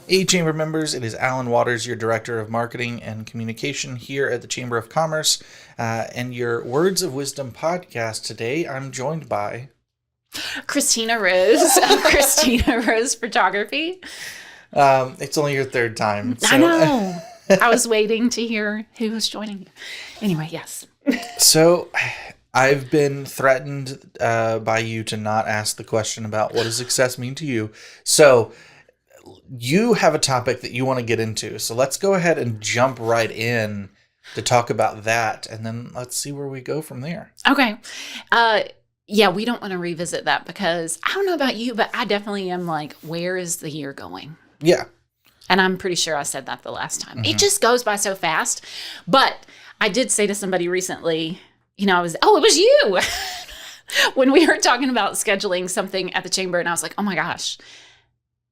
Hey, Chamber members, it is Alan Waters, your Director of Marketing and Communication here at the Chamber of Commerce, and your Words of Wisdom podcast. Today, I'm joined by Kristina Rose of Kristina Rose Photography. It's only your third time. I know. I was waiting to hear who was joining you. Anyway, yes. So, I've been threatened by you to not ask the question about what does success mean to you. So, you have a topic that you want to get into. So let's go ahead and jump right in to talk about that. And then let's see where we go from there. Okay. Yeah, we don't want to revisit that because I don't know about you, but I definitely am like, where is the year going? Yeah. And I'm pretty sure I said that the last time. It just goes by so fast. But I did say to somebody recently, it was you when we were talking about scheduling something at the chamber. And I was like, oh my gosh.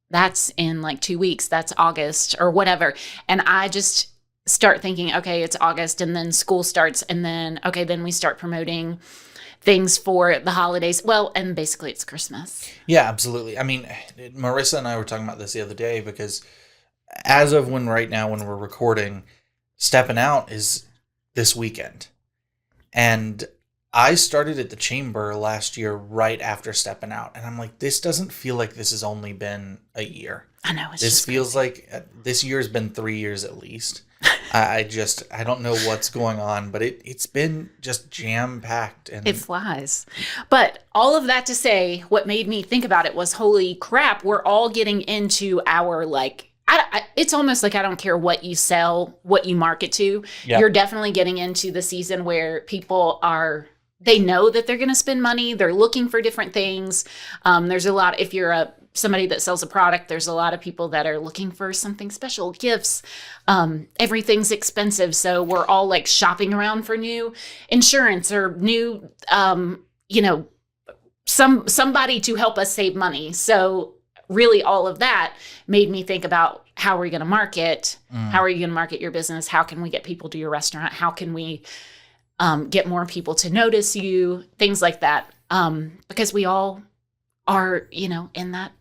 That's in like 2 weeks. That's August or whatever. And I just start thinking, okay, it's August and then school starts. And then, okay, then we start promoting things for the holidays. Well, and basically it's Christmas. Yeah, absolutely. I mean, Marissa and I were talking about this the other day because as of right now, when we're recording, Steppin' Out is this weekend. And I started at the chamber last year right after Steppin' Out. And I'm like, this doesn't feel like this has only been a year. I know. This feels like this year's been 3 years at least. I don't know what's going on, but it's been just jam-packed. And it flies. But all of that to say, what made me think about it was, holy crap, we're all getting into our it's almost like I don't care what you sell, what you market to. Yep. You're definitely getting into the season where people they know that they're going to spend money. They're looking for different things. There's a lot, if you're somebody that sells a product, there's a lot of people that are looking for something special, gifts. Everything's expensive. So we're all like shopping around for new insurance or new, somebody to help us save money. So really all of that made me think about how are we going to market? How are you going to market your business? How can we get people to your restaurant? How can we get more people to notice you, things like that. Because we all are, in that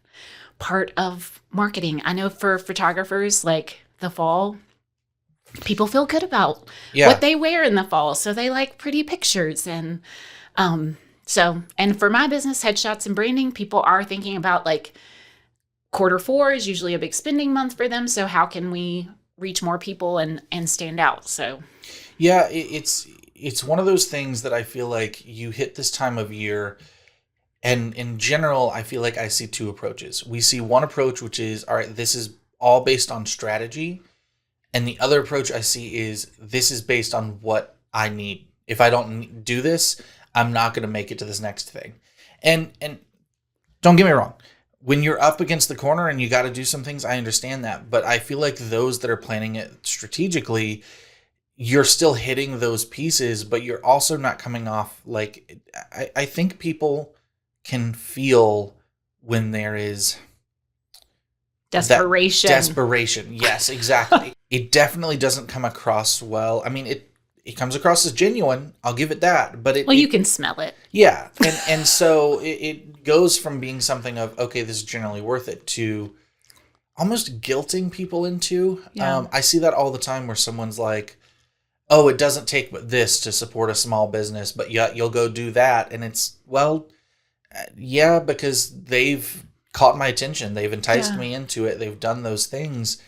part of marketing. I know for photographers, like the fall, people feel good about what they wear in the fall. So they like pretty pictures. And and for my business, headshots and branding, people are thinking about like Q4 is usually a big spending month for them. So how can we reach more people and stand out? So yeah, it's one of those things that I feel like you hit this time of year, and in general, I feel like I see two approaches. We see one approach, which is, all right, this is all based on strategy. And the other approach I see is, this is based on what I need. If I don't do this, I'm not going to make it to this next thing. And don't get me wrong. When you're up against the corner and you got to do some things, I understand that. But I feel like those that are planning it strategically, you're still hitting those pieces, but you're also not coming off like, I think people can feel when there is desperation. Desperation. Yes, exactly. It definitely doesn't come across well. I mean, it comes across as genuine. I'll give it that. But you can smell it. Yeah. And so it goes from being something of, okay, this is generally worth it, to almost guilting people into. Yeah. I see that all the time where someone's like, oh, it doesn't take but this to support a small business, but yeah, you'll go do that. And it's, well, yeah, because they've caught my attention. They've enticed me into it. They've done those things.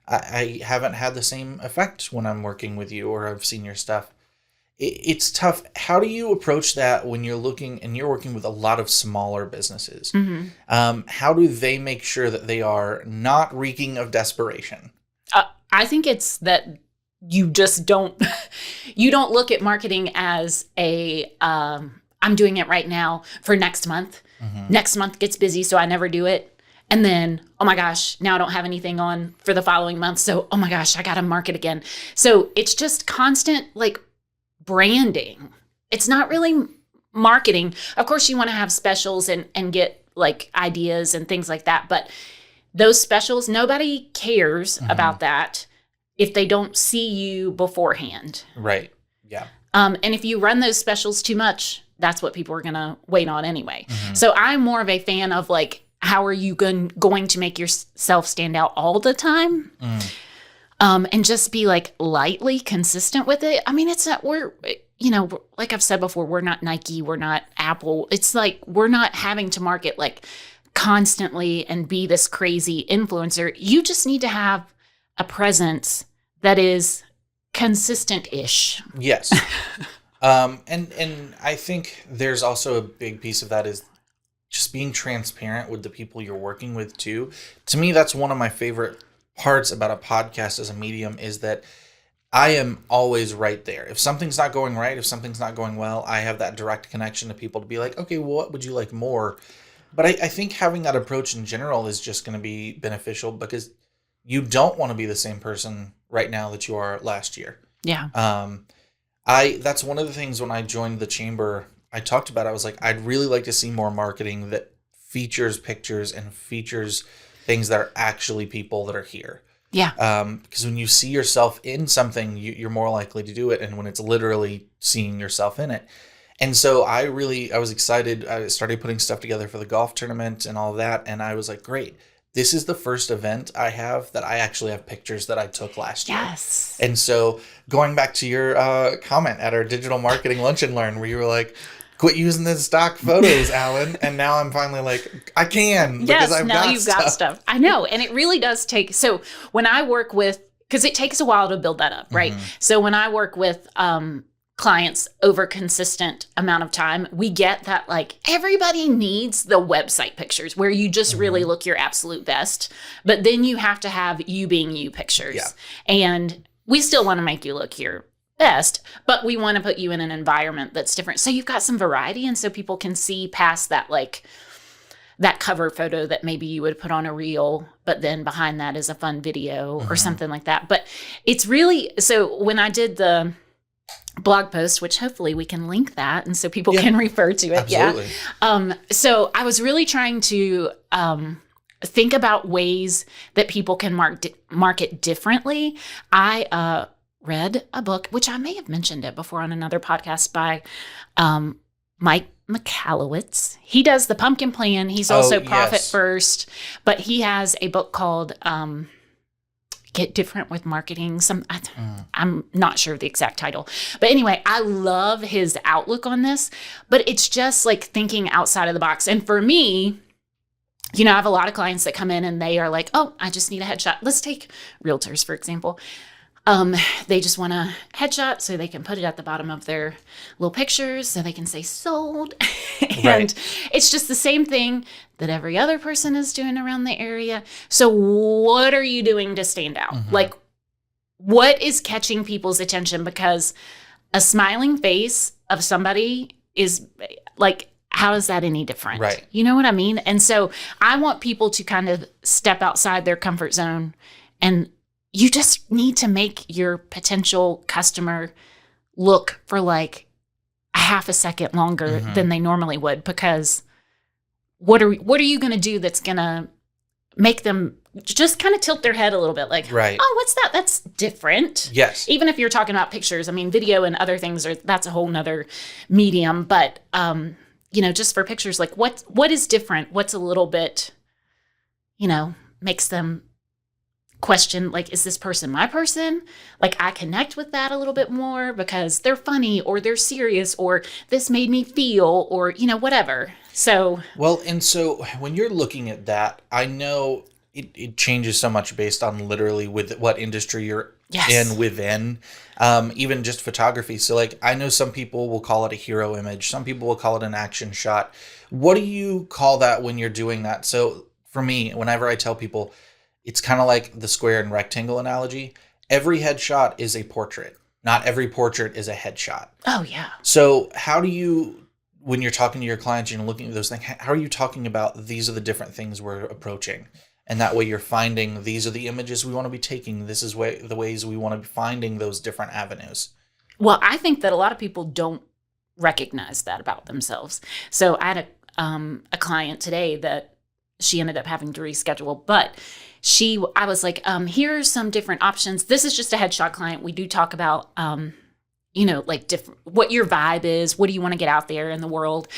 I haven't had the same effect when I'm working with you or I've seen your stuff. It's tough. How do you approach that when you're looking and you're working with a lot of smaller businesses? Mm-hmm. How do they make sure that they are not reeking of desperation? I think it's that you just don't look at marketing as I'm doing it right now for next month. Mm-hmm. Next month gets busy, so I never do it. And then, oh my gosh, now I don't have anything on for the following month. So, oh my gosh, I got to market again. So it's just constant like branding. It's not really marketing. Of course, you want to have specials and get like ideas and things like that. But those specials, nobody cares about that if they don't see you beforehand. Right. Yeah. And if you run those specials too much, that's what people are going to wait on anyway. Mm-hmm. So I'm more of a fan of like, how are you going to make yourself stand out all the time? And just be like lightly consistent with it. I mean, it's not, like I've said before, we're not Nike, we're not Apple. It's like, we're not having to market like constantly and be this crazy influencer. You just need to have a presence that is consistent-ish. Yes. And I think there's also a big piece of that is just being transparent with the people you're working with too. To me, that's one of my favorite parts about a podcast as a medium is that I am always right there. If something's not going right, if something's not going well, I have that direct connection to people to be like, okay, well, what would you like more? But I think having that approach in general is just going to be beneficial because you don't want to be the same person right now that you are last year. Yeah. That's one of the things when I joined the chamber, I talked about, I was like, I'd really like to see more marketing that features pictures and features things that are actually people that are here. Yeah. Because when you see yourself in something, you're more likely to do it. And when it's literally seeing yourself in it. And so I was excited. I started putting stuff together for the golf tournament and all that. And I was like, great. This is the first event I have that I actually have pictures that I took last year. Yes. And so going back to your comment at our digital marketing lunch and learn where you were like, quit using the stock photos, Alan. And now I'm finally like, I can because you've got stuff. I know. And it really does take. So when I work with, because it takes a while to build that up, right? So when I work with clients over consistent amount of time, we get that like everybody needs the website pictures where you just really look your absolute best. But then you have to have you being you pictures. Yeah. And we still want to make you look your best, but we want to put you in an environment that's different. So you've got some variety. And so people can see past that, like that cover photo that maybe you would put on a reel, but then behind that is a fun video or something like that. But it's really, so when I did the blog post, which hopefully we can link that. And so people can refer to it. Absolutely. Yeah. So I was really trying to, think about ways that people can market differently. I, read a book, which I may have mentioned it before on another podcast by Mike Michalowicz. He does the Pumpkin Plan. He's also Profit First, but he has a book called Get Different with Marketing. I'm not sure of the exact title. But anyway, I love his outlook on this, but it's just like thinking outside of the box. And for me, I have a lot of clients that come in and they are like, oh, I just need a headshot. Let's take realtors, for example. They just want a headshot so they can put it at the bottom of their little pictures so they can say sold. And it's just the same thing that every other person is doing around the area. So what are you doing to stand out? Like, what is catching people's attention? Because a smiling face of somebody is like, how is that any different? Right. You know what I mean? And so I want people to kind of step outside their comfort zone, and you just need to make your potential customer look for like a half a second longer than they normally would, because what are you going to do that's going to make them just kind of tilt their head a little bit like, oh, what's that? That's different. Yes. Even if you're talking about pictures, I mean, video and other things that's a whole nother medium, but just for pictures, like what is different? What's a little bit, makes them question, like, is this person my person? Like, I connect with that a little bit more because they're funny or they're serious or this made me feel or, whatever. So. Well, and so when you're looking at that, I know it changes so much based on literally with what industry you're in within, even just photography. So like, I know some people will call it a hero image. Some people will call it an action shot. What do you call that when you're doing that? So for me, whenever I tell people, it's kind of like the square and rectangle analogy. Every headshot is a portrait. Not every portrait is a headshot. Oh, yeah. So how do you, when you're talking to your clients and you're looking at those things, how are you talking about these are the different things we're approaching? And that way you're finding these are the images we want to be taking. This is the ways we want to be finding those different avenues. Well, I think that a lot of people don't recognize that about themselves. So I had a client today that she ended up having to reschedule, but I was like, here's some different options. This is just a headshot client. We do talk about, like different, what your vibe is. What do you want to get out there in the world?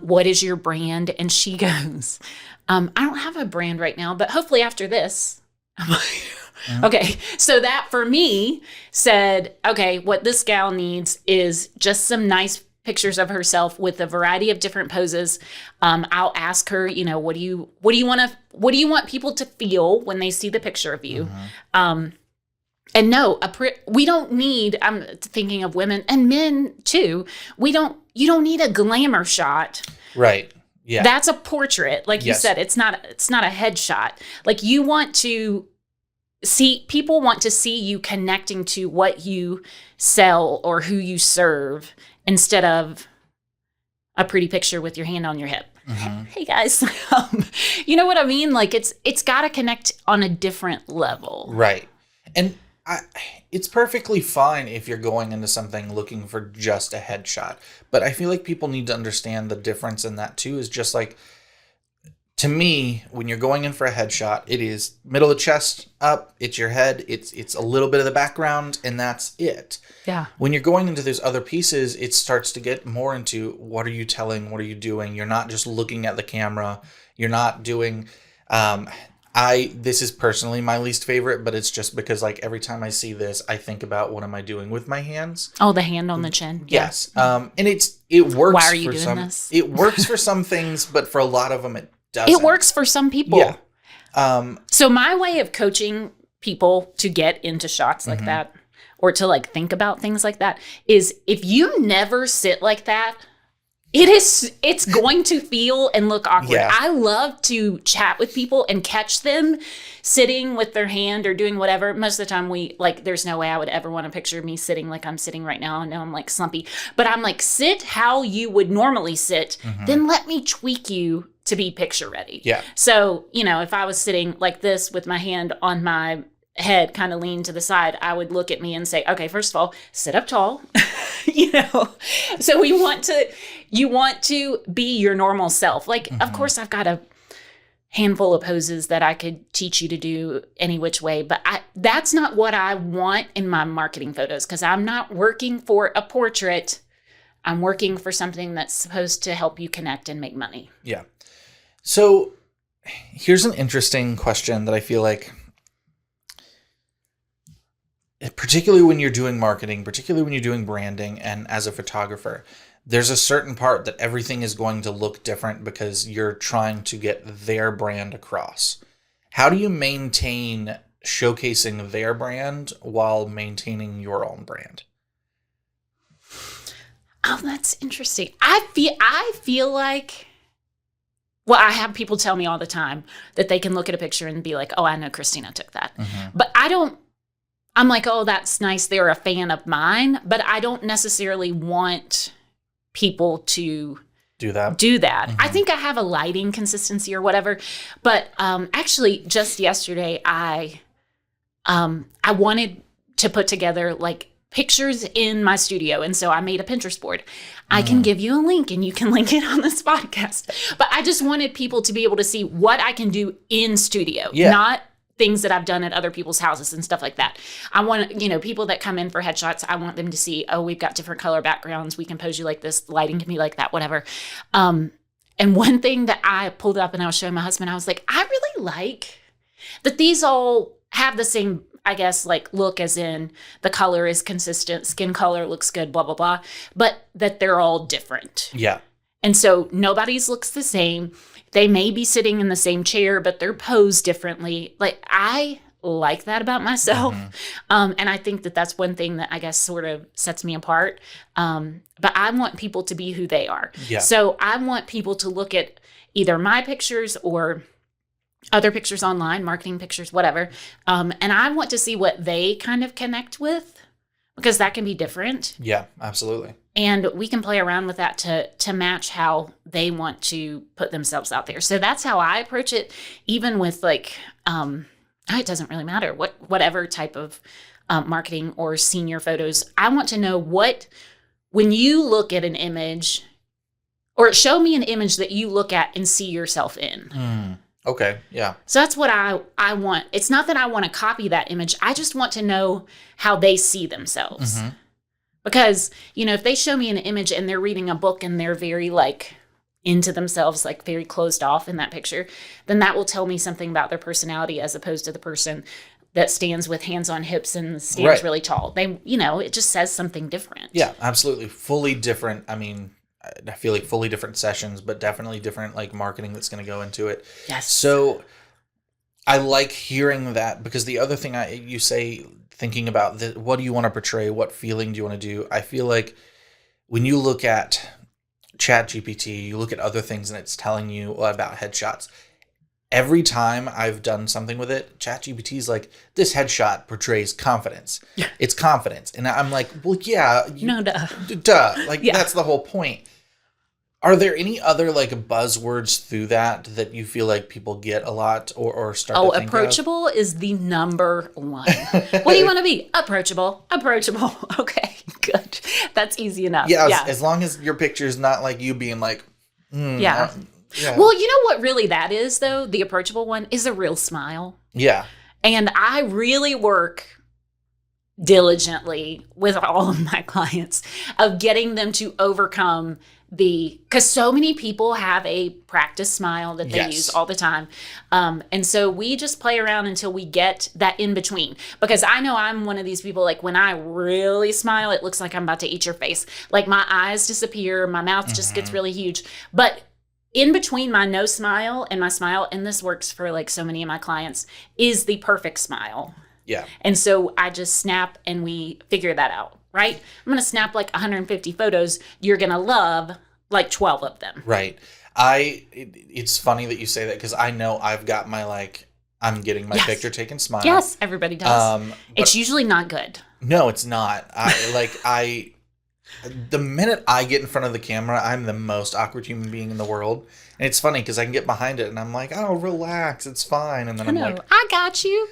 What is your brand? And she goes, I don't have a brand right now, but hopefully after this, I'm like, okay. So that for me said, okay, what this gal needs is just some nice pictures of herself with a variety of different poses. I'll ask her, what do you want people to feel when they see the picture of you? And no, we don't need, I'm thinking of women and men too. You don't need a glamour shot. Right. Yeah. That's a portrait. Like you said, it's not a headshot. Like people want to see you connecting to what you sell or who you serve instead of a pretty picture with your hand on your hip. Hey guys, you know what I mean? Like it's got to connect on a different level. Right. And it's perfectly fine if you're going into something looking for just a headshot. But I feel like people need to understand the difference in that too, is just like, to me, when you're going in for a headshot, it is middle of the chest up, it's your head, it's a little bit of the background, and that's it. Yeah. When you're going into those other pieces, it starts to get more into what are you telling, what are you doing? You're not just looking at the camera. You're not doing this is personally my least favorite, but it's just because like every time I see this, I think about what am I doing with my hands? Oh, the hand on the chin. Yes. And it works. Why are you for doing this? It works for some things, but for a lot of them, it doesn't. It works for some people. Yeah. So my way of coaching people to get into shots like that, or to like think about things like that, is if you never sit like that, it's going to feel and look awkward. Yeah. I love to chat with people and catch them sitting with their hand or doing whatever. Most of the time there's no way I would ever want to picture me sitting like I'm sitting right now. I know I'm like slumpy, but I'm like, sit how you would normally sit. Then let me tweak you to be picture ready. Yeah. So, if I was sitting like this with my hand on my head kind of leaned to the side, I would look at me and say, okay, first of all, sit up tall. So you want to be your normal self. Like, of course I've got a handful of poses that I could teach you to do any which way, but that's not what I want in my marketing photos, because I'm not working for a portrait. I'm working for something that's supposed to help you connect and make money. Yeah. So here's an interesting question that I feel like, particularly when you're doing marketing, particularly when you're doing branding and as a photographer, there's a certain part that everything is going to look different because you're trying to get their brand across. How do you maintain showcasing their brand while maintaining your own brand? Oh, that's interesting. I feel like, well, I have people tell me all the time that they can look at a picture and be like, oh, I know Kristina took that. But I'm like, oh, that's nice. They're a fan of mine, but I don't necessarily want people to do that. I think I have a lighting consistency or whatever. But actually, just yesterday, I wanted to put together like pictures in my studio. And so I made a Pinterest board. I can give you a link and you can link it on this podcast. But I just wanted people to be able to see what I can do in studio, not things that I've done at other people's houses and stuff like that. I want, people that come in for headshots, I want them to see, oh, we've got different color backgrounds. We can pose you like this. Lighting can be like that, whatever. And one thing that I pulled up and I was showing my husband, I was like, I really like that these all have the same, I guess, like look, as in the color is consistent, skin color looks good, blah, blah, blah, but that they're all different. Yeah. And so nobody's looks the same. They may be sitting in the same chair, but they're posed differently. Like, I like that about myself. And I think that that's one thing that I guess sort of sets me apart. But I want people to be who they are. Yeah. So I want people to look at either my pictures or other pictures online, marketing pictures, whatever. And I want to see what they kind of connect with, because that can be different. Yeah, absolutely. And we can play around with that to match how they want to put themselves out there. So that's how I approach it, even with like, it doesn't really matter whatever type of marketing or senior photos. I want to know when you look at an image, or show me an image that you look at and see yourself in. Okay, yeah. So that's what I want. It's not that I want to copy that image. I just want to know how they see themselves. Because, if they show me an image and they're reading a book and they're very like into themselves, like very closed off in that picture, then that will tell me something about their personality as opposed to the person that stands with hands on hips and stands really tall. They, it just says something different. Yeah, absolutely. Fully different. I mean, I feel like fully different sessions, but definitely different like marketing that's going to go into it. Yes. So I like hearing that, because the other thing you say, thinking about what do you want to portray? What feeling do you want to do? I feel like when you look at ChatGPT, you look at other things and it's telling you about headshots. Every time I've done something with it, ChatGPT is like, this headshot portrays confidence. Yeah. It's confidence. And I'm like, well, yeah. No, duh. Duh. Like, that's the whole point. Are there any other like buzzwords through that you feel like people get a lot or start to think approachable is the number one. What do you want to be? Approachable. Approachable. Okay, good. That's easy enough. Yeah, as long as your picture is not like you being like, yeah. Well, you know what really that is, though? The approachable one is a real smile. Yeah. And I really work diligently with all of my clients of getting them to overcome because so many people have a practice smile that they use all the time. And so we just play around until we get that in between. Because I know I'm one of these people, like when I really smile, it looks like I'm about to eat your face. Like my eyes disappear, my mouth just gets really huge. But in between my no smile and my smile, and this works for like so many of my clients, is the perfect smile. Yeah. And so I just snap and we figure that out, right? I'm going to snap like 150 photos. You're going to love like 12 of them. Right. It's funny that you say that, because I know I've got my like, I'm getting my picture taken smile. Yes, everybody does. It's usually not good. No, it's not. The minute I get in front of the camera, I'm the most awkward human being in the world. And it's funny because I can get behind it and I'm like, oh, relax, it's fine. And then I'm like, I got you.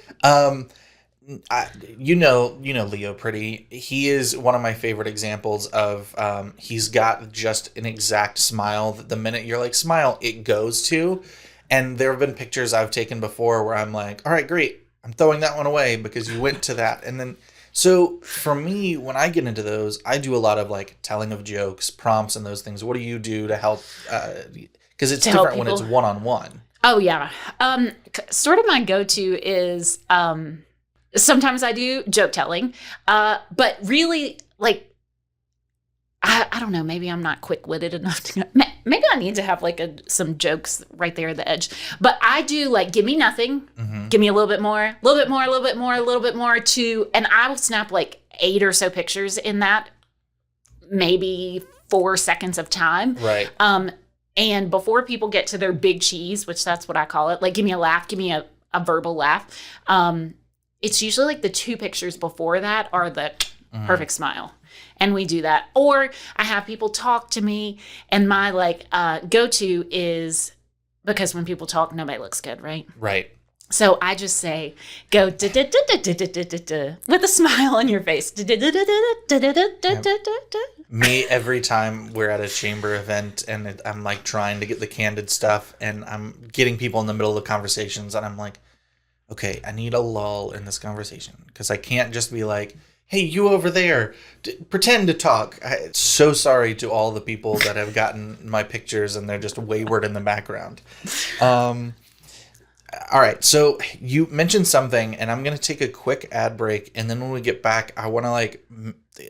You know Leo Pretty. He is one of my favorite examples of he's got just an exact smile that the minute you're like smile, it goes to. And there have been pictures I've taken before where I'm like, all right, great, I'm throwing that one away because you went to that. And then so for me, when I get into those, I do a lot of like telling of jokes, prompts, and those things. What do you do to help? Because it's different when it's one-on-one. Oh yeah. Sort of my go-to is sometimes I do joke telling, but really, like, I don't know, maybe I'm not quick-witted enough to, maybe I need to have like some jokes right there at the edge, but I do like, give me nothing, give me a little bit more, a little bit more, a little bit more, a little bit more and I will snap like 8 or so pictures in that, maybe 4 seconds of time. Right. And before people get to their big cheese, which that's what I call it, like give me a laugh, give me a verbal laugh. It's usually like the 2 pictures before that are the perfect smile. And we do that. Or I have people talk to me and my like go-to is, because when people talk, nobody looks good, right? Right. So I just say, go with a smile on your face. Me, every time we're at a chamber event and I'm like trying to get the candid stuff and I'm getting people in the middle of the conversations and I'm like, okay, I need a lull in this conversation because I can't just be like, hey, you over there, pretend to talk. I'm so sorry to all the people that have gotten my pictures and they're just wayward in the background. All right, so you mentioned something, and I'm going to take a quick ad break, and then when we get back, I want to like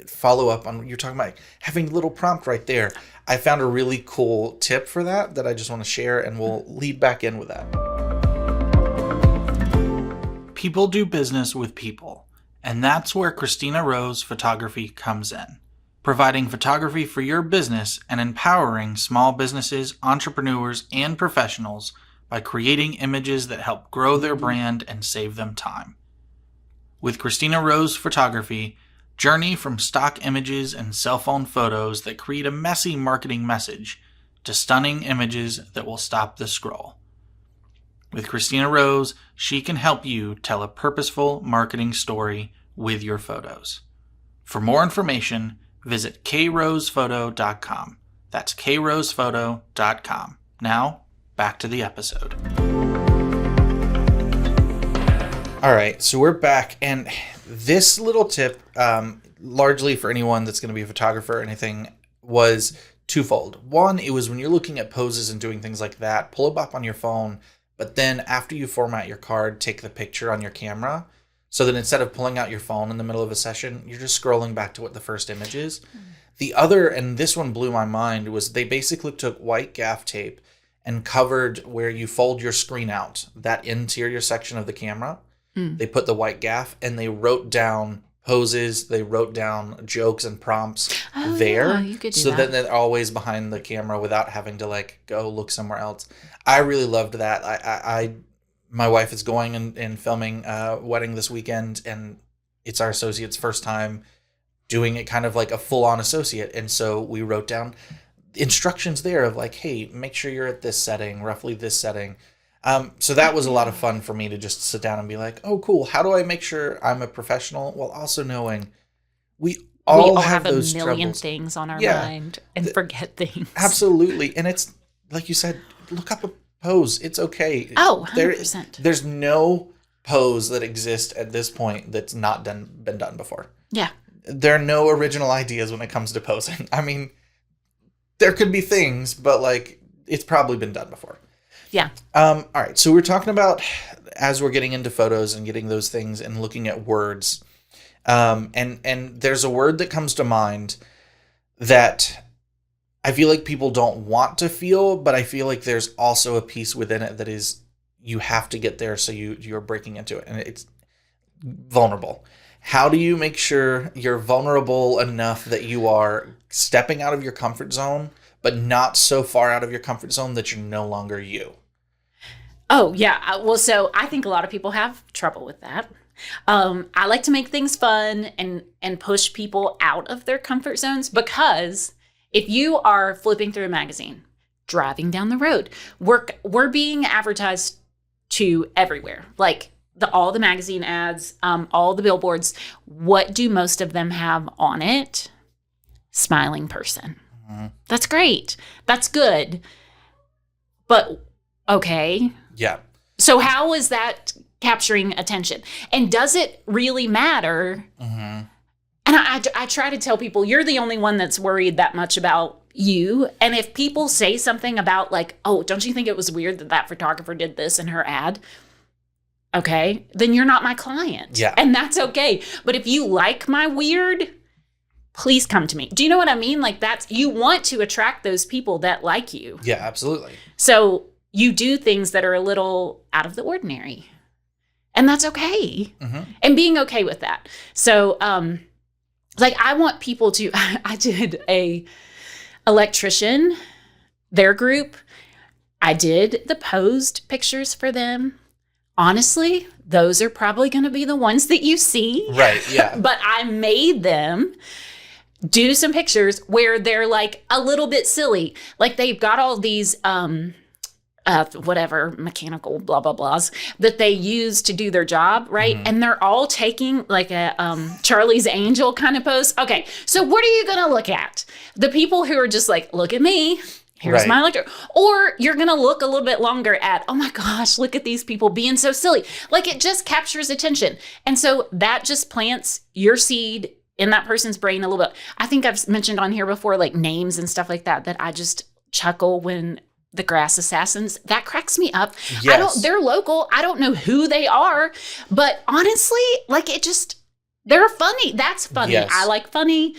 follow up on what you're talking about, having a little prompt right there. I found a really cool tip for that I just want to share, and we'll lead back in with that. People do business with people, and that's where Kristina Rose Photography comes in, providing photography for your business and empowering small businesses, entrepreneurs, and professionals by creating images that help grow their brand and save them time. With Kristina Rose Photography, journey from stock images and cell phone photos that create a messy marketing message to stunning images that will stop the scroll. With Kristina Rose, she can help you tell a purposeful marketing story with your photos. For more information, visit krosephoto.com. That's krosephoto.com. Now, back to the episode. All right, so we're back, and this little tip, largely for anyone that's going to be a photographer or anything, was twofold. One, it was when you're looking at poses and doing things like that, pull it up on your phone, but then after you format your card, take the picture on your camera. So that instead of pulling out your phone in the middle of a session, you're just scrolling back to what the first image is. The other, and this one blew my mind, was they basically took white gaff tape and covered where you fold your screen out, that interior section of the camera. They put the white gaff and they wrote down poses, they wrote down jokes and prompts there. Yeah, you could do that. Then they're always behind the camera without having to like go look somewhere else. I really loved that. My wife is going and filming a wedding this weekend, and it's our associate's first time doing it kind of like a full-on associate. And so we wrote down instructions there of like, hey, make sure you're at this setting, roughly this setting. So that was a lot of fun for me to just sit down and be like, oh, cool. How do I make sure I'm a professional while also knowing we all have those a million troubles. things on our mind and forget things. Absolutely. And it's like you said, look up a pose. It's okay. Oh, 100%. There's no pose that exists at this point that's not been done before. Yeah. There are no original ideas when it comes to posing. I mean, there could be things, but like it's probably been done before. Yeah. All right. So we're talking about as we're getting into photos and getting those things and looking at words. And there's a word that comes to mind that I feel like people don't want to feel, but I feel like there's also a piece within it that is you have to get there, so you're breaking into it, and it's vulnerable. How do you make sure you're vulnerable enough that you are stepping out of your comfort zone, but not so far out of your comfort zone that you're no longer you? Oh, yeah. Well, so I think a lot of people have trouble with that. I like to make things fun and push people out of their comfort zones, because if you are flipping through a magazine, driving down the road, we're being advertised to everywhere. Like all the magazine ads, all the billboards. What do most of them have on it? Smiling person. Mm-hmm. That's great. That's good. But okay. Yeah. So how is that capturing attention? And does it really matter? Mm-hmm. And I try to tell people, you're the only one that's worried that much about you. And if people say something about like, oh, don't you think it was weird that photographer did this in her ad? Okay, then you're not my client. Yeah. And that's okay. But if you like my weird, please come to me. Do you know what I mean? Like you want to attract those people that like you. Yeah, absolutely. So you do things that are a little out of the ordinary. And that's okay. Mm-hmm. And being okay with that. So, like I want people to, I did a electrician, their group. I did the posed pictures for them. Honestly, those are probably going to be the ones that you see. Right, yeah. But I made them do some pictures where they're like a little bit silly. Like they've got all these, whatever mechanical blah, blah, blahs that they use to do their job, right? Mm-hmm. And they're all taking like a Charlie's Angel kind of pose. Okay, so what are you going to look at? The people who are just like, look at me. Here's my electro. Or you're going to look a little bit longer at, oh my gosh, look at these people being so silly. Like it just captures attention. And so that just plants your seed in that person's brain a little bit. I think I've mentioned on here before, like names and stuff like that I just chuckle when the Grass Assassins, that cracks me up. Yes. They're local. I don't know who they are, but honestly, like they're funny. That's funny. Yes. I like funny.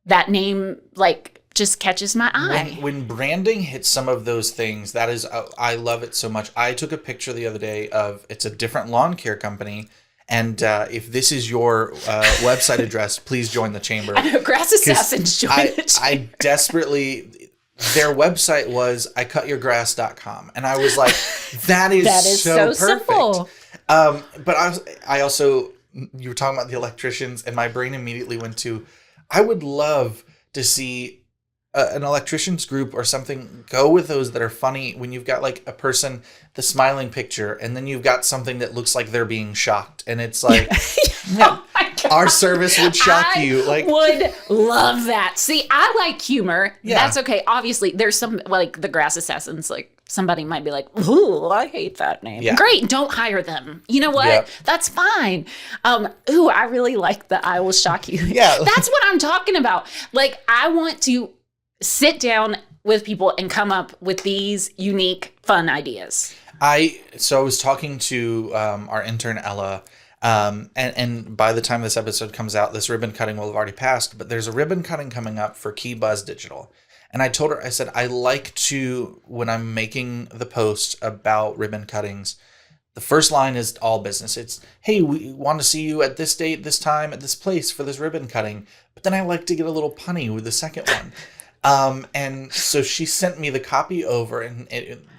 That name, like, just catches my eye. When branding hits some of those things, that is, I love it so much. I took a picture the other day of, it's a different lawn care company. And if this is your website address, please join the chamber. I know, Grass Assassins join the chamber. I desperately, their website was icutyourgrass.com. And I was like, that is so perfect. Simple. But I also, you were talking about the electricians, and my brain immediately went to, I would love to see an electricians group or something go with those that are funny when you've got like a person, the smiling picture, and then you've got something that looks like they're being shocked. And it's like, oh our service would shock you. Like, would love that. See, I like humor. Yeah. That's okay. Obviously, there's some like the Grass Assassins, like somebody might be like, ooh, I hate that name. Yeah. Great, don't hire them. You know what? Yep. That's fine. Ooh, I really like the I will shock you. Yeah. That's what I'm talking about. Like, I want to sit down with people and come up with these unique, fun ideas. I was talking to our intern Ella, and by the time this episode comes out, this ribbon cutting will have already passed. But there's a ribbon cutting coming up for Key Buzz Digital, and I told her, I said, I like to, when I'm making the post about ribbon cuttings, the first line is all business. It's, hey, we want to see you at this date, this time, at this place for this ribbon cutting. But then I like to get a little punny with the second one. And so she sent me the copy over, and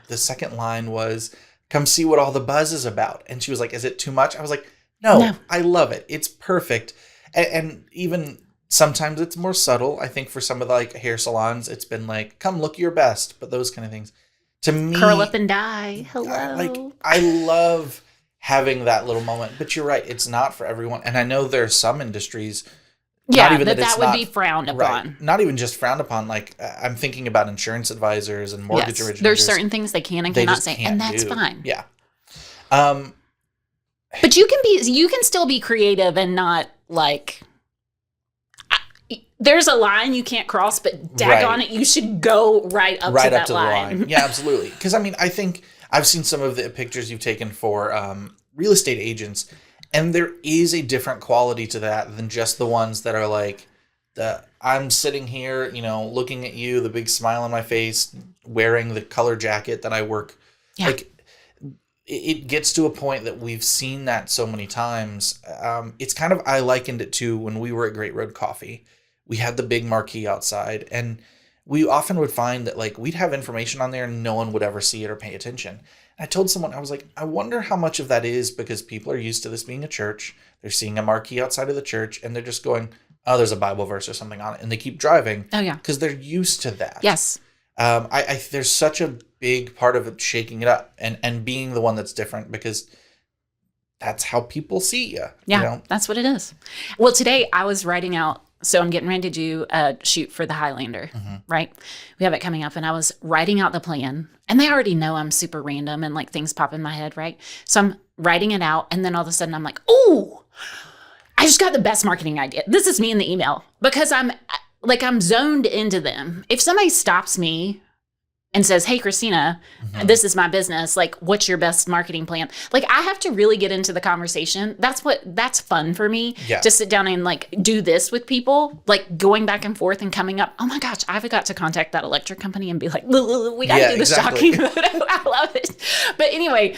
the second line was, come see what all the buzz is about. And she was like, is it too much? I was like, no. I love it. It's perfect. And even sometimes it's more subtle. I think for some of the like hair salons, it's been like, come look your best, but those kind of things. To me, curl up and die. Hello. I love having that little moment, but you're right. It's not for everyone. And I know there are some industries, that would be frowned upon. Right. Not even just frowned upon. Like, I'm thinking about insurance advisors and mortgage originators. There's certain things they can and cannot say, and that's fine. Yeah. But you can still be creative and not like, there's a line you can't cross, but daggone it, you should go right up to that line. Yeah, absolutely. Because I mean, I think I've seen some of the pictures you've taken for real estate agents, and there is a different quality to that than just the ones that are like, I'm sitting here, looking at you, the big smile on my face, wearing the color jacket that I work. Yeah. Like, it gets to a point that we've seen that so many times. It's kind of, I likened it to when we were at Great Road Coffee. We had the big marquee outside, and we often would find that like we'd have information on there and no one would ever see it or pay attention. And I told someone, I was like, I wonder how much of that is because people are used to this being a church. They're seeing a marquee outside of the church and they're just going, oh, there's a Bible verse or something on it. And they keep driving. Oh, yeah. Because they're used to that. Yes. There's such a big part of it shaking it up and being the one that's different because that's how people see you. Yeah, that's what it is. Well, today I was writing out, so I'm getting ready to do a shoot for the Highlander, right? We have it coming up, and I was writing out the plan, and they already know I'm super random and like things pop in my head, right? So I'm writing it out, and then all of a sudden I'm like, oh, I just got the best marketing idea. This is me in the email because I'm zoned into them. If somebody stops me and says, hey, Kristina, this is my business. Like, what's your best marketing plan? Like, I have to really get into the conversation. That's fun for me to sit down and like do this with people, like going back and forth and coming up. Oh my gosh, I've got to contact that electric company and be like, we got to do this shocking photo. I love it. But anyway,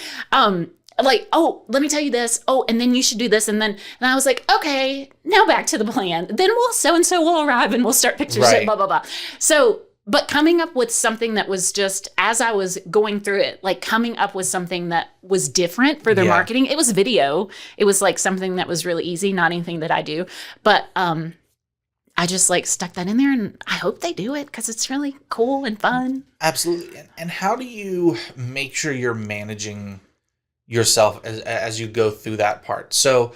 like, oh, let me tell you this. Oh, and then you should do this. And I was like, okay, now back to the plan. Then so-and-so will arrive and we'll start pictures, blah, blah, blah. So, but coming up with something that was just, as I was going through it, like coming up with something that was different for their marketing. It was video. It was like something that was really easy, not anything that I do. But I just like stuck that in there, and I hope they do it because it's really cool and fun. Absolutely. And how do you make sure you're managing yourself as you go through that part? So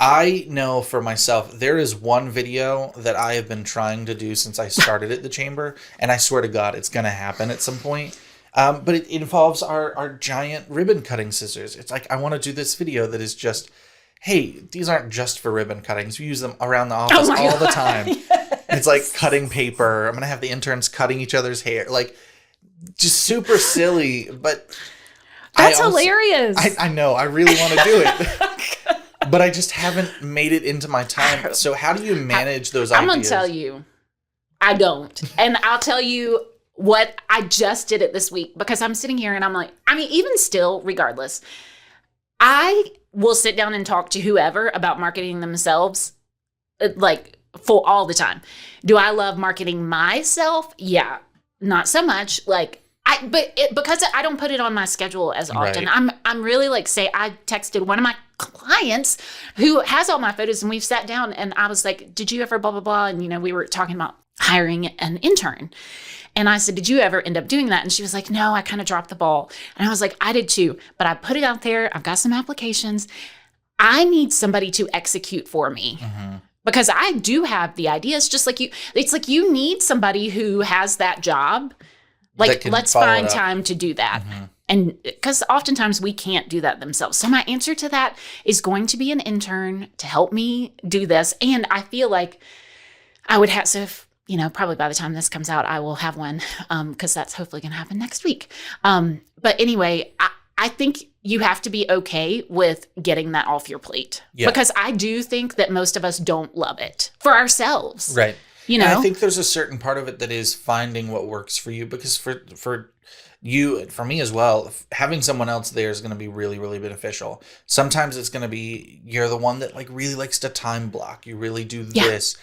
I know for myself, there is one video that I have been trying to do since I started at the chamber, and I swear to God, it's going to happen at some point. But it involves our giant ribbon cutting scissors. It's like, I want to do this video that is just, hey, these aren't just for ribbon cuttings. We use them around the office all the time. Yes. It's like cutting paper. I'm going to have the interns cutting each other's hair. Like, just super silly, but that's hilarious. I know. I really want to do it. But I just haven't made it into my time. So how do you manage those ideas? I'm going to tell you, I don't. And I'll tell you what I just did it this week because I'm sitting here and I'm like, I mean, even still, regardless, I will sit down and talk to whoever about marketing themselves, like for all the time. Do I love marketing myself? Yeah, not so much. Like, because I don't put it on my schedule as often. Right. I'm really like, say I texted one of my clients who has all my photos and we've sat down and I was like, did you ever blah, blah, blah. And, we were talking about hiring an intern. And I said, did you ever end up doing that? And she was like, no, I kind of dropped the ball. And I was like, I did too, but I put it out there. I've got some applications. I need somebody to execute for me. Because I do have the ideas, just like you. It's like you need somebody who has that job Like, let's find time to do that. Mm-hmm. And because oftentimes we can't do that themselves. So my answer to that is going to be an intern to help me do this. And I feel like I would have, so if, probably by the time this comes out, I will have one, because that's hopefully going to happen next week. But anyway, I think you have to be okay with getting that off your plate. Yeah. Because I do think that most of us don't love it for ourselves. Right. And I think there's a certain part of it that is finding what works for you, because for you, for me as well, having someone else there is going to be really, really beneficial. Sometimes it's going to be, you're the one that like really likes to time block. You really do this.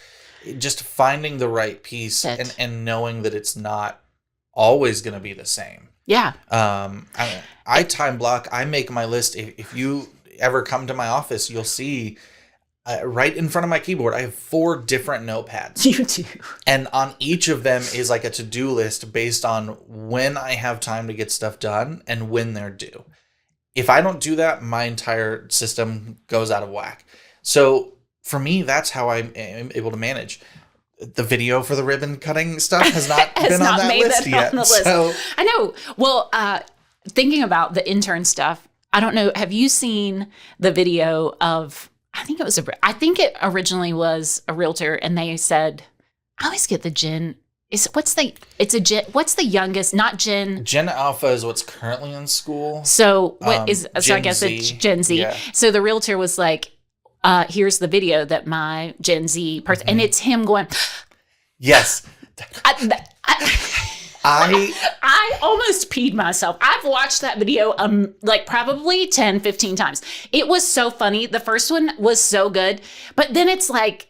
Just finding the right piece and knowing that it's not always going to be the same. Yeah. I time block. I make my list. If you ever come to my office, you'll see right in front of my keyboard, I have 4 different notepads. You do. And on each of them is like a to-do list based on when I have time to get stuff done and when they're due. If I don't do that, my entire system goes out of whack. So for me, that's how I'm able to manage. The video for the ribbon cutting stuff has not been on that list yet. So I know. Well, thinking about the intern stuff, I don't know. Have you seen the video of? I think it originally was a realtor, and they said, I always get the Gen. What's the youngest? Not Gen. Gen Alpha is what's currently in school. So so I guess it's Gen Z. Yeah. So the realtor was like, here's the video that my Gen Z person, and it's him going, yes. I almost peed myself. I've watched that video like probably 10, 15 times. It was so funny. The first one was so good. But then it's like,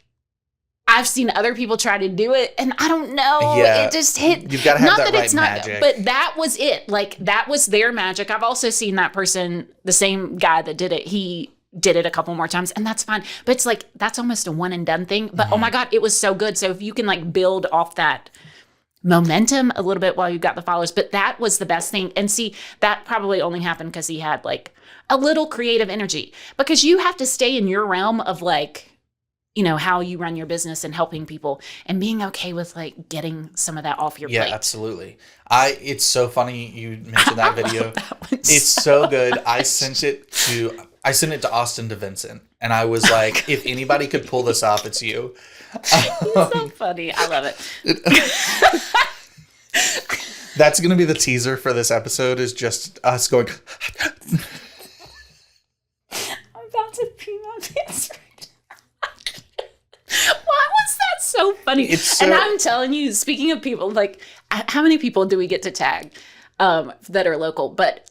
I've seen other people try to do it, and I don't know. Yeah, it just hit. You've got to have that right magic. But that was it. Like, that was their magic. I've also seen that person, the same guy that did it, he did it a couple more times, and that's fine. But it's like, that's almost a one and done thing. But oh my God, it was so good. So if you can like build off that momentum a little bit while you got the followers, but that was the best thing. And see, that probably only happened because he had like a little creative energy, because you have to stay in your realm of like, how you run your business and helping people and being okay with like getting some of that off your plate. Yeah, absolutely. It's so funny you mentioned that video. It's so good. I sent it to Austin to Vincent, and I was like, if anybody could pull this off, it's you. It's so funny. I love it. That's going to be the teaser for this episode, is just us going. I'm about to pee my pants right now. Why was that so funny? And I'm telling you, speaking of people, like, how many people do we get to tag that are local? But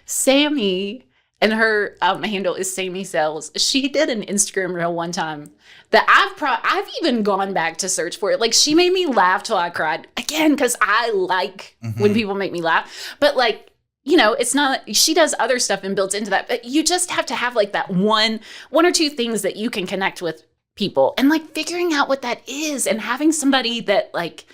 Sammy, and her handle is Sammy Sells. She did an Instagram reel one time that I've even gone back to search for it. Like, she made me laugh till I cried again, because I like when people make me laugh. But like, it's not. She does other stuff and builds into that. But you just have to have like that one or two things that you can connect with people, and like figuring out what that is, and having somebody that like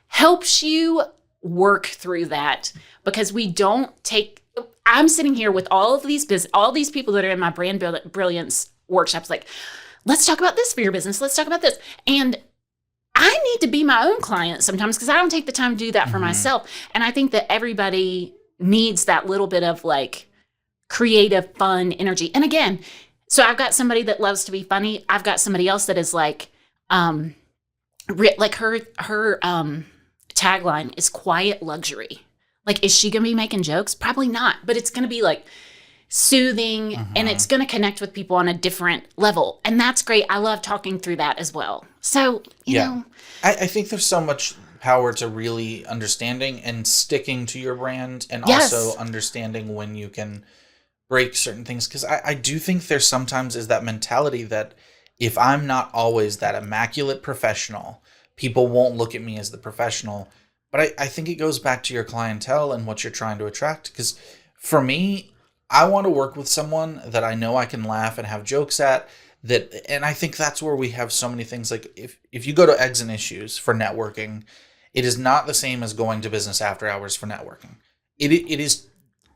helps you work through that, because we don't take. I'm sitting here with all these people that are in my brand brilliance workshops, like, let's talk about this for your business. Let's talk about this. And I need to be my own client sometimes, because I don't take the time to do that for myself. And I think that everybody needs that little bit of like creative, fun energy. And again, so I've got somebody that loves to be funny. I've got somebody else that is like her tagline is quiet luxury. Like, is she going to be making jokes? Probably not, but it's going to be like soothing, and it's going to connect with people on a different level. And that's great. I love talking through that as well. So, you know. I think there's so much power to really understanding and sticking to your brand, and also understanding when you can break certain things. Because I do think there sometimes is that mentality that if I'm not always that immaculate professional, people won't look at me as the professional. But I think it goes back to your clientele and what you're trying to attract. Because for me, I want to work with someone that I know I can laugh and have jokes at. And I think that's where we have so many things. Like, if you go to Eggs and Issues for networking, it is not the same as going to business after hours for networking. It is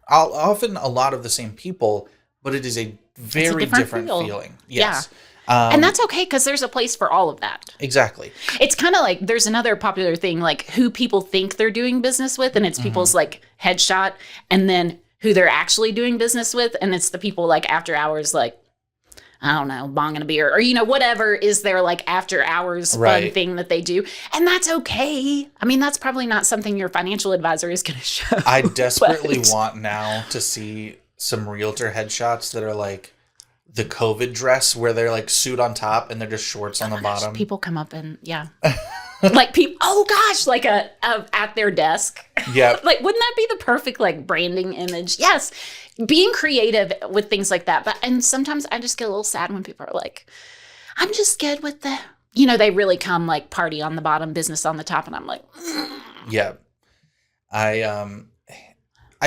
often a lot of the same people, but it is a very different feeling. Yes. And that's okay, because there's a place for all of that. Exactly. It's kind of like there's another popular thing, like who people think they're doing business with, and it's people's like headshot, and then who they're actually doing business with, and it's the people like after hours, like, I don't know, bonging a beer or, whatever is their like after hours fun thing that they do. And that's okay. I mean, that's probably not something your financial advisor is going to show. I desperately want now to see some realtor headshots that are like the COVID dress where they're like suit on top and they're just shorts on the bottom. People come up and, like people, oh gosh, like a at their desk. Yeah. Like, wouldn't that be the perfect like branding image? Yes. Being creative with things like that. And sometimes I just get a little sad when people are like, I'm just good with the, they really come like party on the bottom, business on the top. And I'm like, Yeah. I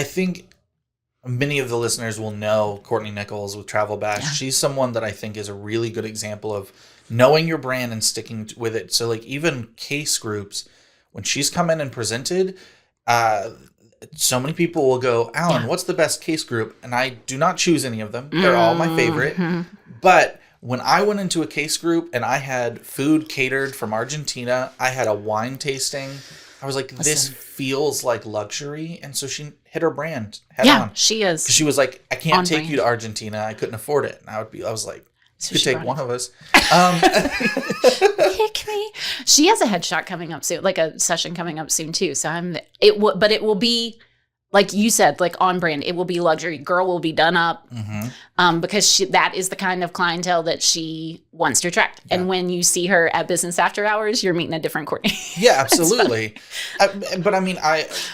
think many of the listeners will know Courtney Nichols with Travel Bash. Yeah. She's someone that I think is a really good example of knowing your brand and sticking with it. So like even case groups, when she's come in and presented, so many people will go, Alan, what's the best case group? And I do not choose any of them. They're all my favorite. But when I went into a case group and I had food catered from Argentina, I had a wine tasting, I was like, this feels like luxury. And so she hit her brand head on. Yeah, she is. She was like, I can't take you to Argentina. I couldn't afford it. And I was like, you could take one of us. Pick me. She has a headshot coming up soon, like a session coming up soon too. So but it will be, like you said, like on brand. It will be luxury. Girl will be done up, because that is the kind of clientele that she wants to attract. Yeah. And when you see her at business after hours, you're meeting a different Courtney. Yeah, absolutely. But I mean,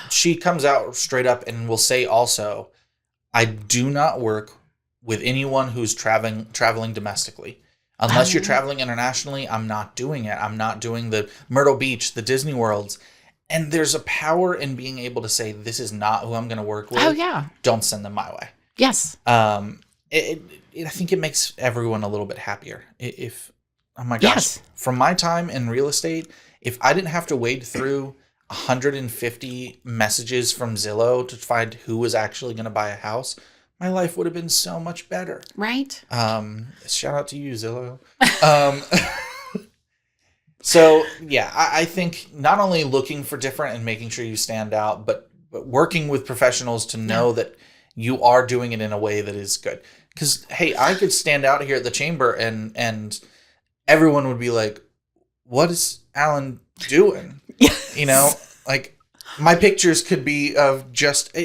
she comes out straight up and will say also, I do not work with anyone who's traveling domestically. Unless you're traveling internationally, I'm not doing it. I'm not doing the Myrtle Beach, the Disney Worlds. And there's a power in being able to say, this is not who I'm going to work with. Oh, yeah. Don't send them my way. Yes. I think it makes everyone a little bit happier. Oh my gosh, from my time in real estate, if I didn't have to wade through 150 messages from Zillow to find who was actually going to buy a house, my life would have been so much better. Right. Shout out to you, Zillow. So, yeah, I think not only looking for different and making sure you stand out, but working with professionals to know that you are doing it in a way that is good. Because, hey, I could stand out here at the chamber and everyone would be like, what is Alan doing? Yes. Like my pictures could be of just,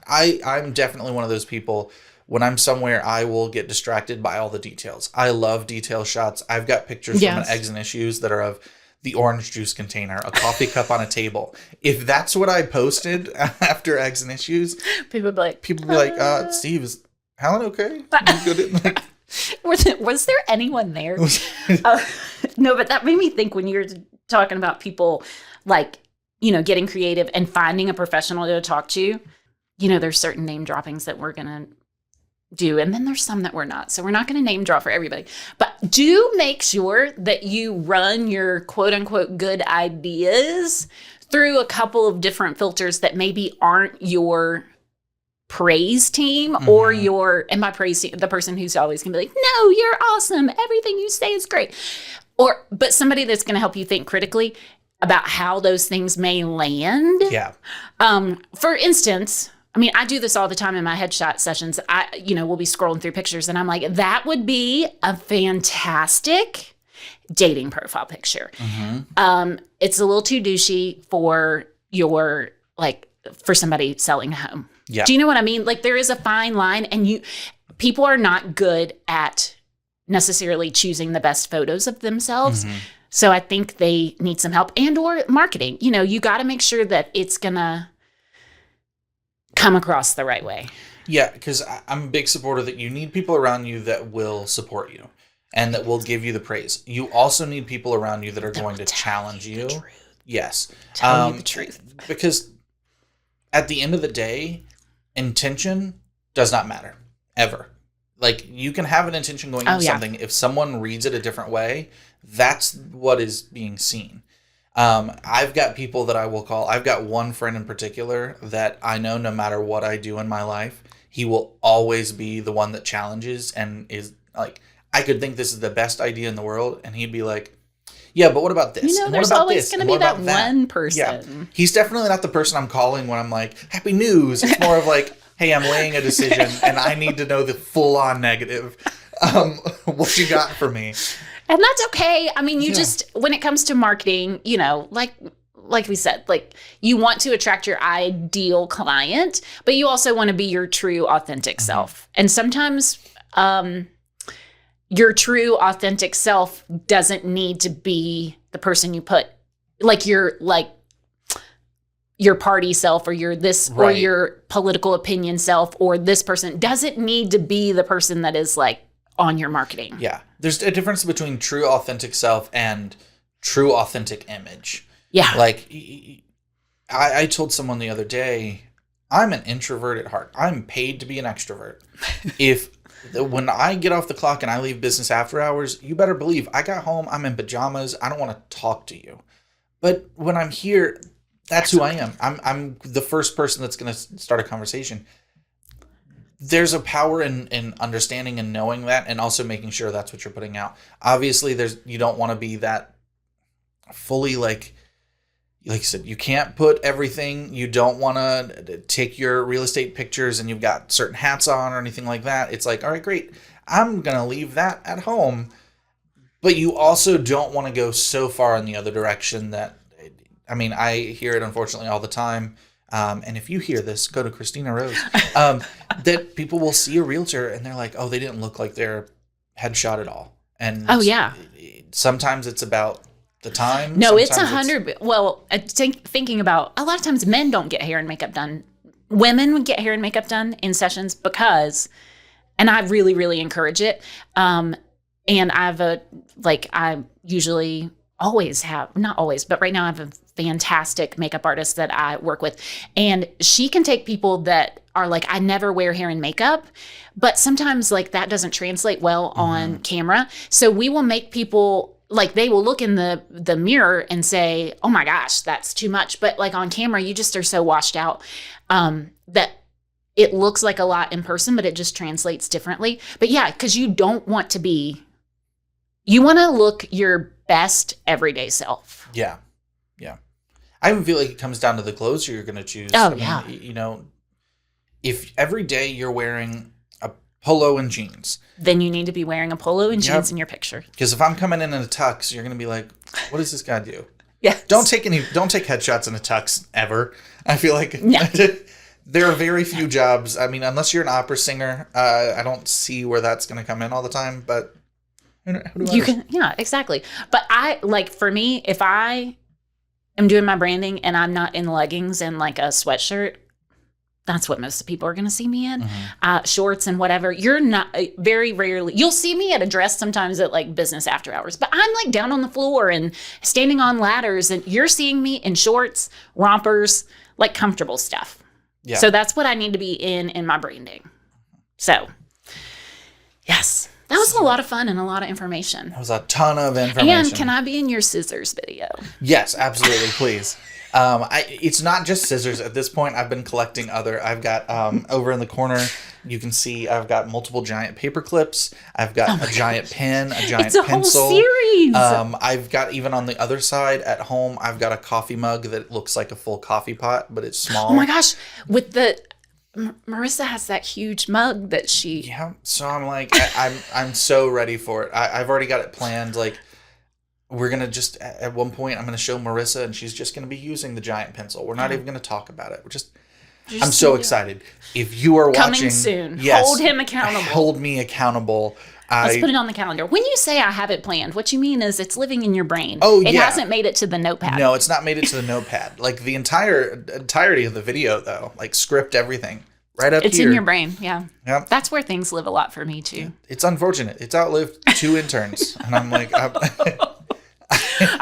I'm definitely one of those people. When I'm somewhere, I will get distracted by all the details. I love detail shots. I've got pictures from an Eggs and Issues that are of the orange juice container, a coffee cup on a table. If that's what I posted after Eggs and Issues, people would be like, Steve, is Alan okay? Was there anyone there? No, but that made me think when you're talking about people like, getting creative and finding a professional to talk to, there's certain name droppings that we're going to do. And then there's some that we're not. So we're not going to name drop for everybody. But do make sure that you run your quote unquote good ideas through a couple of different filters that maybe aren't your praise team or and by praise team, the person who's always going to be like, no, you're awesome. Everything you say is great. But somebody that's going to help you think critically about how those things may land. Yeah. For instance, I mean, I do this all the time in my headshot sessions. We'll be scrolling through pictures and I'm like, that would be a fantastic dating profile picture. It's a little too douchey for for somebody selling a home. Yeah. Do you know what I mean? Like there is a fine line and people are not good at necessarily choosing the best photos of themselves. So I think they need some help or marketing. You got to make sure that it's going to come across the right way. Yeah, because I'm a big supporter that you need people around you that will support you and that will give you the praise. You also need people around you that are going to challenge you. Yes. Tell you the truth. Because at the end of the day, intention does not matter, ever. Like, you can have an intention going into something. If someone reads it a different way, that's what is being seen. I've got people that I will call. I've got one friend in particular that I know no matter what I do in my life, he will always be the one that challenges and is like, I could think this is the best idea in the world, and he'd be like, yeah, but what about this? You know, and there's what about always this? going to And be what that about that? one person. Yeah. He's definitely not the person I'm calling when I'm like, happy news. It's more of like, hey, I'm weighing a decision and I need to know the full-on negative. What you got for me? And that's okay. I mean, you just, when it comes to marketing, you know, like we said, like you want to attract your ideal client, but you also want to be your true authentic self. And sometimes your true authentic self doesn't need to be the person you put, like your party self or your this or your political opinion self or this person doesn't need to be the person that is like on your marketing. Yeah. There's a difference between true authentic self and true authentic image. Yeah. Like I told someone the other day, I'm an introvert at heart. I'm paid to be an extrovert. When I get off the clock and I leave business after hours, you better believe I got home, I'm in pajamas, I don't want to talk to you. But when I'm here, that's who I am. I'm the first person that's going to start a conversation. There's a power in understanding and knowing that, and also making sure that's what you're putting out. Obviously, you don't want to be that fully like you said, you can't put everything. You don't want to take your real estate pictures and you've got certain hats on or anything like that. It's like, all right, great. I'm going to leave that at home. But you also don't want to go so far in the other direction that, I mean, I hear it unfortunately all the time. And if you hear this, go to Kristina Rose. That people will see a realtor and they're like, oh, they didn't look like their headshot at all. And sometimes it's about the time. No, it's 100. Well, thinking about a lot of times men don't get hair and makeup done. Women would get hair and makeup done in sessions because, and I really, really encourage it. And I usually always have, not always, but right now I have a fantastic makeup artist that I work with. And she can take people that are like, I never wear hair and makeup, but sometimes like that doesn't translate well on camera. So we will make people, like they will look in the mirror and say, oh my gosh, that's too much. But like on camera, you just are so washed out that it looks like a lot in person, but it just translates differently. But yeah, because you don't want to be, you want to look your best everyday self. Yeah. Yeah. I even feel like it comes down to the clothes you're going to choose. You know, if every day you're wearing a polo and jeans, then you need to be wearing a polo and jeans in your picture. Because if I'm coming in a tux, you're going to be like, what does this guy do? Yeah. Don't take headshots in a tux ever. I feel like there are very few jobs. I mean, unless you're an opera singer, I don't see where that's going to come in all the time, but yeah, exactly. But for me, if I am doing my branding and I'm not in leggings and like a sweatshirt, that's what most people are going to see me in. Shorts and whatever. You're not, very rarely, you'll see me at a dress sometimes at like business after hours, but I'm like down on the floor and standing on ladders and you're seeing me in shorts, rompers, like comfortable stuff. Yeah. So that's what I need to be in my branding. So, yes. That was a lot of fun and a lot of information. That was a ton of information. And can I be in your scissors video? Yes, absolutely, please. It's not just scissors at this point. I've been collecting I've got over in the corner, you can see I've got multiple giant paper clips. I've got a giant pen, a giant pencil. It's a whole series. I've got, even on the other side at home, I've got a coffee mug that looks like a full coffee pot, but it's small. Oh my gosh. Marissa has that huge mug that she... Yeah, so I'm like, I'm so ready for it. I've already got it planned. Like, we're going to just, at one point, I'm going to show Marissa, and she's just going to be using the giant pencil. We're not even going to talk about it. I'm so excited. If you are watching... Coming soon. Yes, hold him accountable. Hold me accountable. Let's put it on the calendar. When you say I have it planned, what you mean is it's living in your brain. Oh, yeah. It hasn't made it to the notepad. No, it's not made it to the notepad. Like the entirety of the video, though, like script, everything, right up it's here. in your brain, yeah. Yep. That's where things live a lot for me, too. It's unfortunate. It's outlived 2 interns. And I'm like...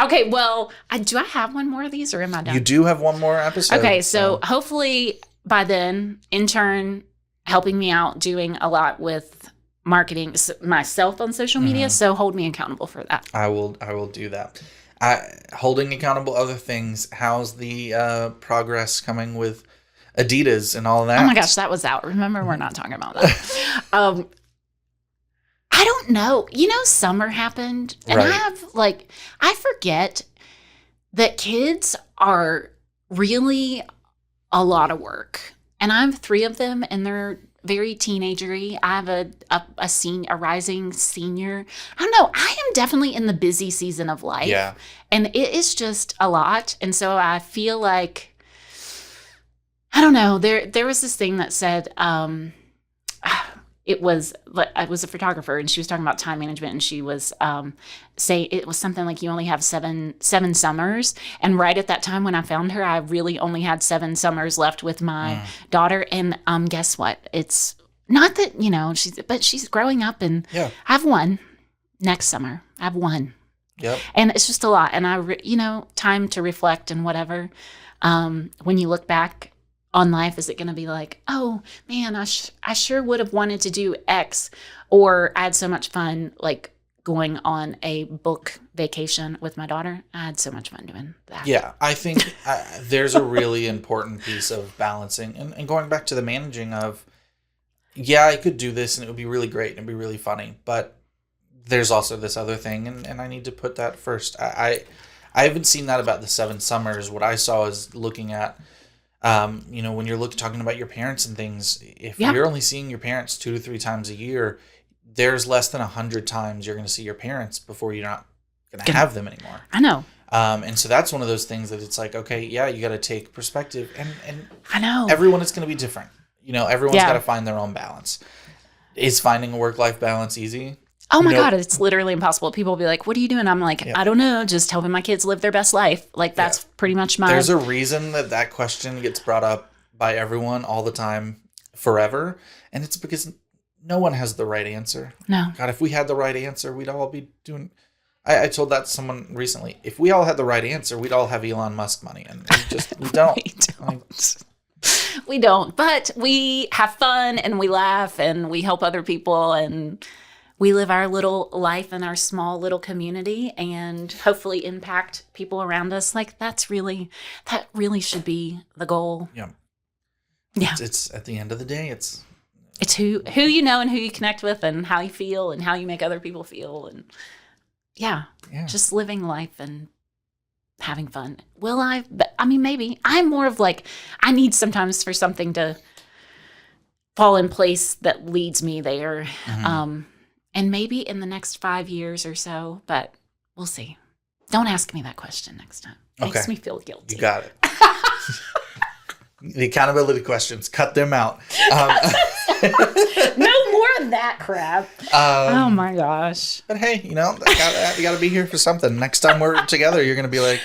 Okay, well, do I have one more of these or am I done? You do have one more episode. Okay, so hopefully by then, intern helping me out, doing a lot with marketing myself on social media. So hold me accountable for that. I will do that. Holding accountable other things. How's the progress coming with Adidas and all that? Oh my gosh, that was out. Remember, we're not talking about that. I don't don't know. Summer happened, and Right. I forget that kids are really a lot of work. And I have 3 of them, and they're very teenagery. I have a rising senior. I don't know. I am definitely in the busy season of life. Yeah. And it is just a lot. And so I feel like, I don't know. There was this thing that said, it was a photographer, and she was talking about time management, and she was say it was something like you only have seven summers. And right at that time when I found her, I really only had 7 summers left with my daughter. And guess what? It's not that she's growing up, and Yeah. I have 1 next summer. I have 1, Yep. and it's just a lot. And time to reflect and whatever. When you look back on life, is it going to be like, oh man, I sure would have wanted to do X, or I had so much fun like going on a book vacation with my daughter. I had so much fun doing that. Yeah, I think there's a really important piece of balancing and going back to the managing of, yeah, I could do this and it would be really great and it'd be really funny, but there's also this other thing, and I need to put that first. I haven't seen that about the 7 summers. What I saw is looking at when you're talking about your parents and things, if you're only seeing your parents 2 to 3 times a year, there's less than 100 times you're going to see your parents before you're not going to have them anymore. I know. And so that's one of those things that it's like, okay, yeah, you got to take perspective, and I know everyone is going to be different. Everyone's got to find their own balance. Is finding a work-life balance easy? Oh my God, it's literally impossible. People will be like, what are you doing? I'm like, Yeah. I don't know. Just helping my kids live their best life. Like, that's pretty much my... There's a reason that question gets brought up by everyone all the time, forever. And it's because no one has the right answer. No. God, if we had the right answer, we'd all be doing... I told that to someone recently. If we all had the right answer, we'd all have Elon Musk money. And we don't. We don't. We don't. But we have fun, and we laugh, and we help other people, and... we live our little life in our small little community and hopefully impact people around us. Like that really should be the goal. Yeah. Yeah. It's at the end of the day, it's who you know and who you connect with and how you feel and how you make other people feel. And just living life and having fun. Will I? I mean, maybe. I'm more of like, I need sometimes for something to fall in place that leads me there. Mm-hmm. And maybe in the next 5 years or so, but we'll see. Don't ask me that question next time. Makes me feel guilty. You got it. The accountability questions, cut them out. No more of that crap. Oh my gosh. But hey, you got to be here for something. Next time we're together, you're going to be like,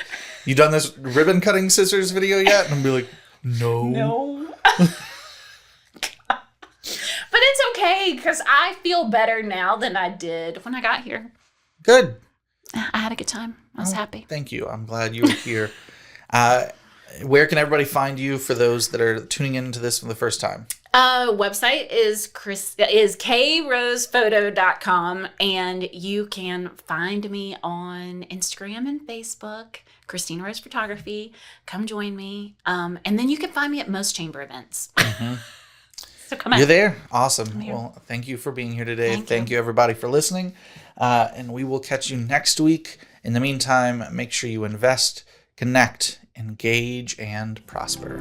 you done this ribbon cutting scissors video yet? And I'll be like, no. But it's okay, because I feel better now than I did when I got here. Good. I had a good time. I was happy. Thank you. I'm glad you were here. Where can everybody find you for those that are tuning into this for the first time? Website is krosephoto.com, and you can find me on Instagram and Facebook, Kristina Rose Photography. Come join me. And then you can find me at most chamber events. Mm-hmm. So come on. You're there. Awesome. Well, thank you for being here today. Thank you, everybody, for listening. And we will catch you next week. In the meantime, make sure you invest, connect, engage, and prosper.